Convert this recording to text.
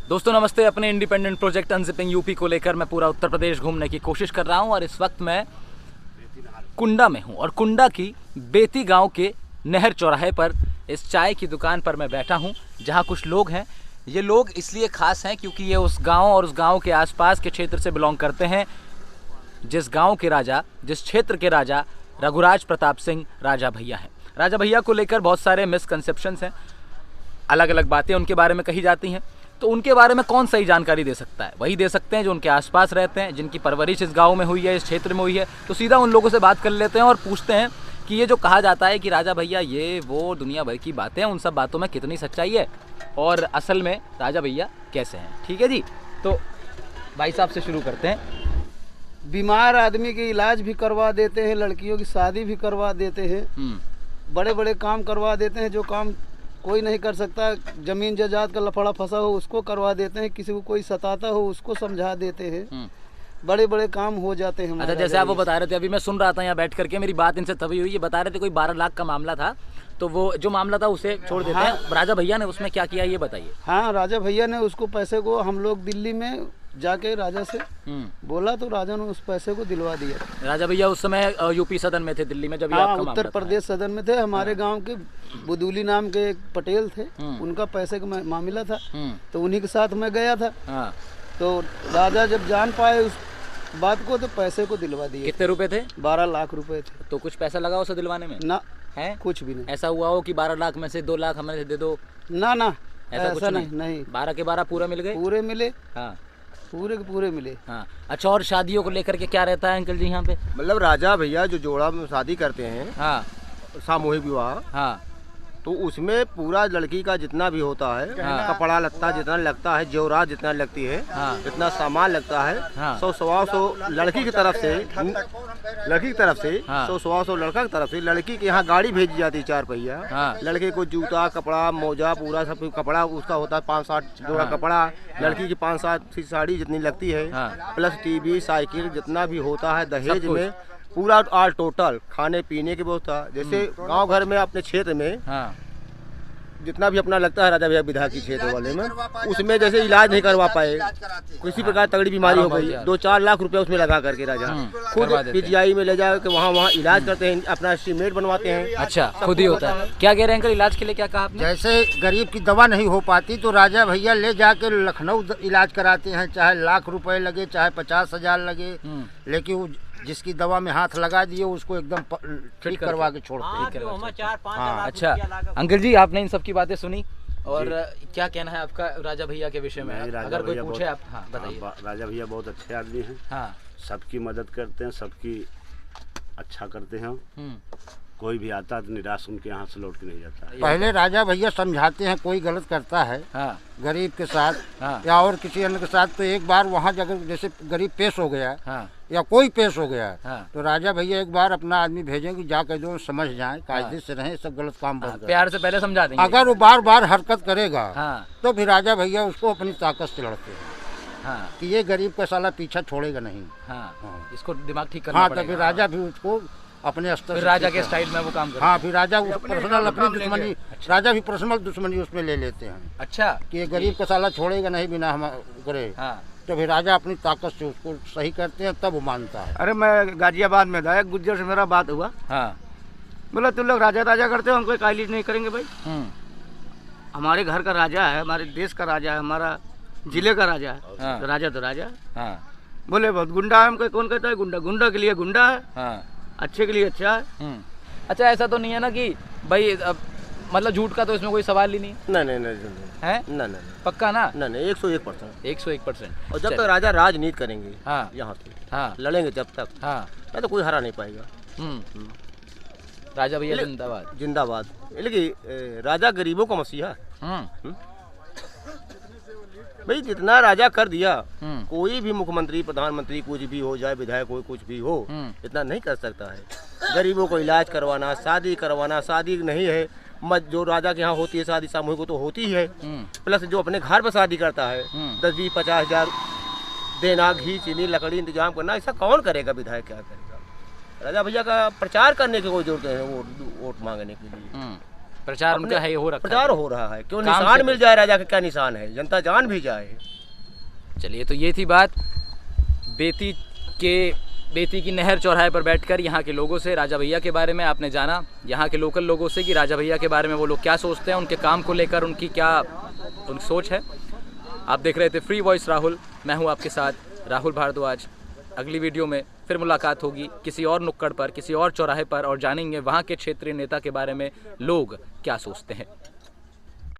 दोस्तों नमस्ते। अपने इंडिपेंडेंट प्रोजेक्ट अनजिपिंग यूपी को लेकर मैं पूरा उत्तर प्रदेश घूमने की कोशिश कर रहा हूं और इस वक्त मैं कुंडा में हूं और कुंडा की बेती गांव के नहर चौराहे पर इस चाय की दुकान पर मैं बैठा हूं जहां कुछ लोग हैं। ये लोग इसलिए खास हैं क्योंकि ये उस गांव और उस गांव के आसपास के क्षेत्र से बिलोंग करते हैं जिस गांव के राजा, जिस क्षेत्र के राजा रघुराज प्रताप सिंह राजा भैया हैं। राजा भैया को लेकर बहुत सारे मिसकंसेप्शंस हैं, अलग अलग बातें उनके बारे में कही जाती हैं। तो उनके बारे में कौन सही जानकारी दे सकता है? वही दे सकते हैं जो उनके आसपास रहते हैं, जिनकी परवरिश इस गांव में हुई है, इस क्षेत्र में हुई है। तो सीधा उन लोगों से बात कर लेते हैं और पूछते हैं कि ये जो कहा जाता है कि राजा भैया ये वो दुनिया भर की बातें हैं, उन सब बातों में कितनी सच्चाई है और असल में राजा भैया कैसे हैं। ठीक है जी, तो भाई साहब से शुरू करते हैं। बीमार आदमी के इलाज भी करवा देते हैं, लड़कियों की शादी भी करवा देते हैं, बड़े बड़े काम करवा देते हैं जो काम कोई नहीं कर सकता। जमीन जायदाद का लफड़ा फंसा हो उसको करवा देते हैं, किसी को कोई सताता हो उसको समझा देते हैं, बड़े बड़े काम हो जाते हैं। अच्छा, जैसे आप वो बता रहे थे, अभी मैं सुन रहा था यहाँ बैठ करके, मेरी बात इनसे तभी हुई। ये बता रहे थे कोई 12 लाख का मामला था, तो वो जो मामला था उसे छोड़ देते हैं। राजा भैया ने उसमें क्या किया ये बताइए। हाँ, राजा भैया ने उसको पैसे को, हम लोग दिल्ली में जाके राजा से बोला तो राजा ने उस पैसे को दिलवा दिया। राजा भैया उस समय यूपी सदन में थे, दिल्ली में जब हाँ, उत्तर प्रदेश सदन में थे। हमारे गांव के बुदूली नाम के एक पटेल थे, उनका पैसे का मामला था, तो उन्हीं के साथ मैं गया था। तो राजा जब जान पाए उस बात को तो पैसे को दिलवा दिए। कितने रुपए थे? 12 लाख रुपए थे। तो कुछ पैसा लगा उसे दिलवाने में? ना है, कुछ भी नहीं। ऐसा हुआ हो कि 12 लाख में से 2 लाख हमें दे दो? ना ना, ऐसा नहीं। 12 के 12 पूरे मिल गए? पूरे मिले। हाँ, पूरे के पूरे मिले। हाँ। अच्छा, और शादियों को लेकर के क्या रहता है अंकल जी यहाँ पे? मतलब राजा भैया जो जोड़ा में शादी करते हैं, हाँ, सामूहिक विवाह, हाँ, तो उसमें पूरा लड़की का जितना भी होता है, कपड़ा लगता जितना लगता है, जेवरात जितना लगती है, जितना सामान लगता है, 100-125 लड़की की तरफ से, 100-125 लड़का की तरफ से। लड़की के यहाँ गाड़ी भेजी जाती है 4 पहिया। लड़के को जूता, कपड़ा, मोजा, पूरा सब कपड़ा उसका होता है 5-7 जोड़ा कपड़ा। लड़की की 5-7 साड़ी जितनी लगती है, प्लस टीवी, साइकिल जितना भी होता है दहेज में, पूरा ऑल टोटल खाने पीने की व्यवस्था। जैसे गांव घर में अपने क्षेत्र में जितना भी अपना लगता है राजा भैया विधायक की क्षेत्र वाले में, उसमें जैसे इलाज नहीं करवा पाए, किसी प्रकार तगड़ी बीमारी हो गई, 2-4 लाख रुपए उसमें लगा करके राजा खुद पीजीआई में ले जाकर के वहाँ इलाज करते हैं, अपना एस्टीमेट बनवाते हैं। अच्छा, खुद ही होता है। क्या कह रहे हैं अंकल, इलाज के लिए क्या कहा आपने? जैसे गरीब की दवा नहीं हो पाती तो राजा भैया ले जाके लखनऊ इलाज कराते हैं, चाहे लाख रुपए लगे, चाहे 50,000 लगे, लेकिन जिसकी दवा में हाथ लगा दिए उसको एकदम ठीक करवा के छोड़ते हैं। अच्छा अंकल जी, आपने इन सब की बातें सुनी और क्या कहना है आपका राजा भैया के विषय में? अगर कोई पूछे आप बताइए। राजा भैया बहुत अच्छे आदमी हैं। हाँ, सबकी मदद करते हैं, सबकी अच्छा करते हैं। कोई भी आता है तो निराश उनके यहाँ से लौट के नहीं जाता है। पहले राजा भैया समझाते हैं, कोई गलत करता है गरीब के साथ या और किसी अन्य के साथ, तो एक बार वहाँ जगह जैसे गरीब पेश हो गया या कोई पेश हो गया, तो राजा भैया एक बार अपना आदमी भेजेंगे, जाकर जो समझ जाए, कायदे से रहें, सब गलत काम बंद करें। प्यार से पहले समझा देंगे। अगर वो बार बार हरकत करेगा तो फिर राजा भैया उसको अपनी ताकत से लड़ते हैं कि ये गरीब का साला पीछा छोड़ेगा नहीं। इसको दिमाग ठीक करना पड़ेगा। तो फिर राजा भी उसको अपने स्तर, राजा के स्टाइल में वो काम करते हैं। हाँ, फिर राजा पर्सनल अपनी दुश्मनी, राजा भी पर्सनल दुश्मनी उसमें ले लेते हैं। अच्छा, कि ये गरीब का साला छोड़ेगा नहीं बिना हम करे, तो फिर राजा अपनी ताकत से उसको सही करते हैं, तब वो मानता है। अरे मैं गाजियाबाद में था, एक गुज्जर से मेरा बात हुआ। बोला तुम लोग राजा करते हो, हम कोई कायलीज नहीं करेंगे भाई। हमारे घर का राजा है, हमारे देश का राजा है, हमारा जिले का राजा है, तो राजा तो राजा है। बोले बहुत गुंडा है, हमको कौन कहता है गुंडा? गुंडा के लिए गुंडा है, अच्छे के लिए अच्छा है। अच्छा, ऐसा तो नहीं है ना कि भाई मतलब झूठ का तो इसमें कोई सवाल ही नहीं नहीं है? नहीं, पक्का ना? नहीं, 101%। 101%। और जब तक राजा राजनीति करेंगे यहाँ पे, लड़ेंगे जब तक, तो कोई हरा नहीं पाएगा। राजा भैया जिंदाबाद जिंदाबाद। लेकिन राजा गरीबों का मसीहा। भाई जितना राजा कर दिया, कोई भी मुख्यमंत्री, प्रधानमंत्री, कुछ भी हो जाए, विधायक हो, कुछ भी हो, इतना नहीं कर सकता है। गरीबों को इलाज करवाना, शादी करवाना, शादी नहीं है जो राजा के यहाँ होती है शादी सामूहिक को तो होती है, प्लस जो अपने घर पर शादी करता है 10-20-50 हज़ार देना, घी चीनी लकड़ी इंतजाम करना, ऐसा कौन करेगा? विधायक क्या करेगा? राजा भैया का प्रचार करने की कोई जरूरत है वोट मांगने के लिए। प्रचार उनका है, हो रखा प्रचार हो रहा है। क्यों निशान मिल जाए राजा का, क्या निशान है, जनता जान भी जाए। चलिए, तो ये थी बात बेती की नहर चौराहे पर बैठकर यहाँ के लोगों से राजा भैया के बारे में आपने जाना, यहाँ के लोकल लोगों से कि राजा भैया के बारे में वो लोग क्या सोचते हैं, उनके काम को लेकर उनकी क्या सोच है। आप देख रहे थे फ्री वॉइस राहुल, मैं हूँ आपके साथ राहुल भारद्वाज। अगली वीडियो में फिर मुलाकात होगी किसी और नुक्कड़ पर, किसी और चौराहे पर, और जानेंगे वहाँ के क्षेत्रीय नेता के बारे में लोग क्या सोचते हैं।